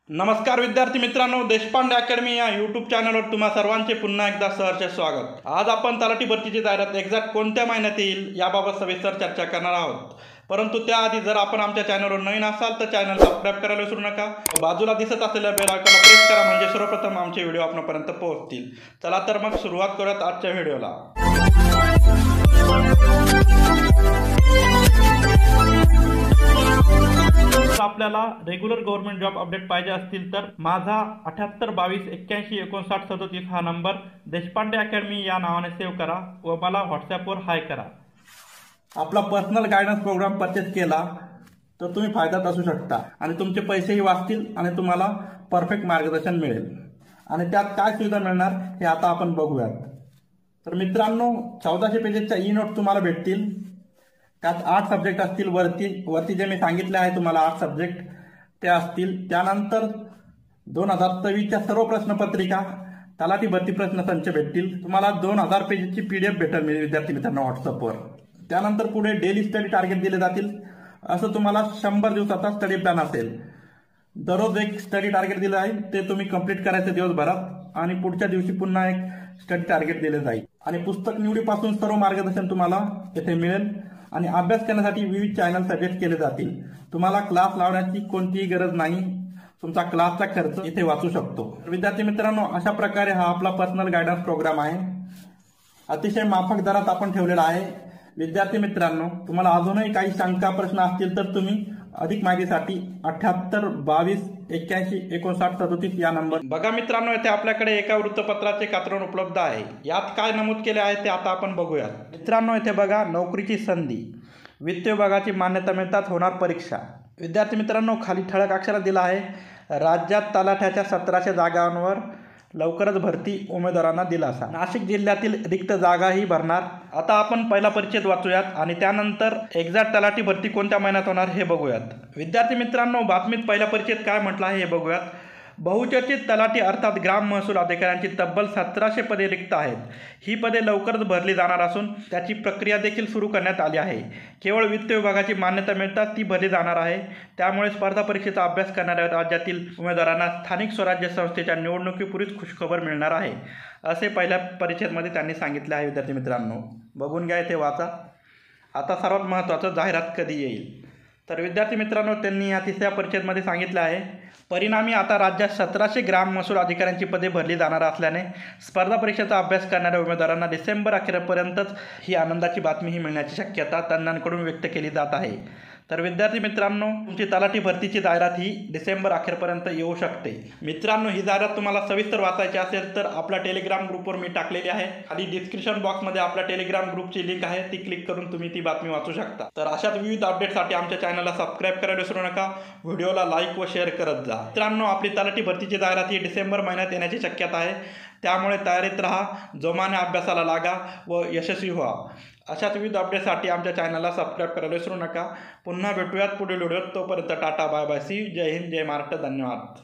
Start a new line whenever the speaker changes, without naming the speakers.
नमस्कार विद्यार्थी मित्रांनो, देशपांडे अकॅडमी या यूट्यूब चॅनलवर तुम्हा सर्वांचे पुन्हा एकदा सहर्ष स्वागत। आज आपण तलाठी भरतीची जाहिरात एक्झॅक्ट कोणत्या महिन्यात येईल याबाबत सविस्तर चर्चा करणार आहोत। परंतु त्याआधी जर आपण आमच्या चॅनलवर नवीन असाल तर चॅनल सबस्क्राइब करायला विसरू नका। बाजूला दिसत असलेल्या बेल आयकॉनला प्रेस करा म्हणजे सर्वप्रथम आमचे व्हिडिओ आपणापर्यंत पोहोचतील। चला तर मग सुरुवात करूयात आजच्या व्हिडिओला। आपल्याला रेग्युलर गव्हर्नमेंट जॉब अपडेट पाहिजे असतील तर माझा 7822815937 हा नंबर देशपांडे अकॅडमी या नावाने सेव्ह करा व मला व्हॉट्सॲपवर हाय करा। आपला पर्सनल गायडन्स प्रोग्राम परचेस केला तर तुम्ही फायद्यात असू शकता आणि तुमचे पैसेही वाचतील आणि तुम्हाला परफेक्ट मार्गदर्शन मिळेल। आणि त्यात काय सुविधा मिळणार हे आता आपण बघूयात। तर मित्रांनो, 1400 पेजेसच्या ई नोट तुम्हाला भेटतील। त्यात 8 सब्जेक्ट असतील। वरती जे मी सांगितले आहे तुम्हाला 8 सब्जेक्ट ते असतील। त्यानंतर 2024च्या सर्व प्रश्नपत्रिका, तलाठी भरती प्रश्नसंच भेटतील। तुम्हाला 2000 पेजेसची PDF भेटेल विद्यार्थी मित्रांनो व्हॉट्सअपवर। त्यानंतर पुढे डेली स्टडी टार्गेट दिले जातील। असं तुम्हाला 100 दिवसाचा स्टडी प्लॅन असेल। दररोज एक स्टडी टार्गेट दिलं आहे, ते तुम्ही कंप्लीट करायचं दिवसभरात आणि पुढच्या दिवशी पुन्हा एक स्टडी टार्गेट दिले जाईल। आणि पुस्तक निवडीपासून सर्व मार्गदर्शन तुम्हाला येथे मिळेल आणि अभ्यास करण्यासाठी विविध चॅनल सजेस्ट केले जातील। तुम्हाला क्लास लावण्याची कोणतीही गरज नाही। तुमचा क्लासचा खर्च इथे वाचू शकतो। विद्यार्थी मित्रांनो, अशा प्रकारे हा आपला पर्सनल गायडन्स प्रोग्राम आहे। अतिशय माफक दरात आपण ठेवलेला आहे। विद्यार्थी मित्रांनो, तुम्हाला अजूनही काही शंका प्रश्न असतील तर तुम्ही अधिक माहितीसाठी 7822815937 या नंबर बघा। मित्रांनो, येथे आपल्याकडे एका वृत्तपत्राचे कात्रण उपलब्ध आहे। यात काय नमूद केले आहे ते आता आपण बघूयात। मित्रांनो, येथे बघा, नोकरीची संधी, वित्त विभागाची मान्यता मिळतात होणार परीक्षा। विद्यार्थी मित्रांनो, खाली ठळक अक्षरात दिला आहे, राज्यात तलाठ्याच्या 1700 जागांवर लवकरच भरती, उमेदवारांना दिलासा। नाशिक जिल्ह्यातील रिक्त जागाही भरणार। आता आपण पहिला परिच्छेद वाचूयात आणि त्यानंतर एक्झॅक्ट तलाठी भरती कोणत्या महिन्यात होणार हे बघूयात। विद्यार्थी मित्रांनो, बातमीत पहिला परिच्छेद काय म्हटलं आहे हे बघूयात। बहुचर्चित तलाठी अर्थात ग्राम महसूल अधिकाऱ्यांची तब्बल 1700 पदे रिक्त आहेत। ही पदे लवकरच भरली जाणार असून त्याची प्रक्रिया देखील सुरू करण्यात आली आहे। केवळ वित्त विभागाची मान्यता मिळताच ती भरली जाणार आहे। त्यामुळे स्पर्धा परीक्षेचा अभ्यास करणाऱ्या राज्यातील उमेदवारांना स्थानिक स्वराज्य संस्थेच्या निवडणुकीपूर्वीच खुशखबर मिळणार आहे, असे पहिल्या परिच्छेदमध्ये त्यांनी सांगितले आहे। विद्यार्थी मित्रांनो, बघून घ्या, इथे वाचा। आता सर्वात महत्त्वाचं, जाहिरात कधी येईल? तर विद्यार्थी मित्रांनो, त्यांनी या तिसऱ्या परिच्छेदमध्ये सांगितलं आहे, परिणामी आता राज्यात 1700 ग्राम महसूल अधिकाऱ्यांची पदे भरली जाणार असल्याने स्पर्धा परीक्षेचा अभ्यास करणाऱ्या उमेदवारांना डिसेंबर अखेरपर्यंतच ही आनंदाची बातमी मिळण्याची शक्यता तज्ज्ञांकडून व्यक्त केली जात आहे। तर विद्यार्थी मित्रांनो, तुमची तलाठी भरतीची जाहिरात ही डिसेंबर अखेरपर्यंत येऊ शकते। मित्रांनो, ही जाहिरात तुम्हाला सविस्तर वाचायची असेल तर आपल्या टेलिग्राम ग्रुपवर मी टाकलेली आहे। खाली डिस्क्रिप्शन बॉक्समध्ये आपल्या टेलिग्राम ग्रुपची लिंक आहे, ती क्लिक करून तुम्ही ती बातमी वाचू शकता। तर अशाच विविध अपडेटसाठी आमच्या चॅनलला सबस्क्राइब करायला विसरू नका। व्हिडिओला लाईक व शेअर करत जा। मित्रांनो, आपली तलाठी भरतीची जाहिरात ही डिसेंबर महिन्यात येण्याची शक्यता आहे। त्यामुळे तयारीत राहा, जोमाने अभ्यासाला लागा व यशस्वी व्हा। अशाच विविध अपडेटसाठी आमच्या चॅनलला सबस्क्राइब करायला विसरू नका। पुन्हा भेटूयात पुढील व्हिडिओत। तोपर्यंत tata, bye bye, see you, जय हिंद, जय महाराष्ट्र, धन्यवाद।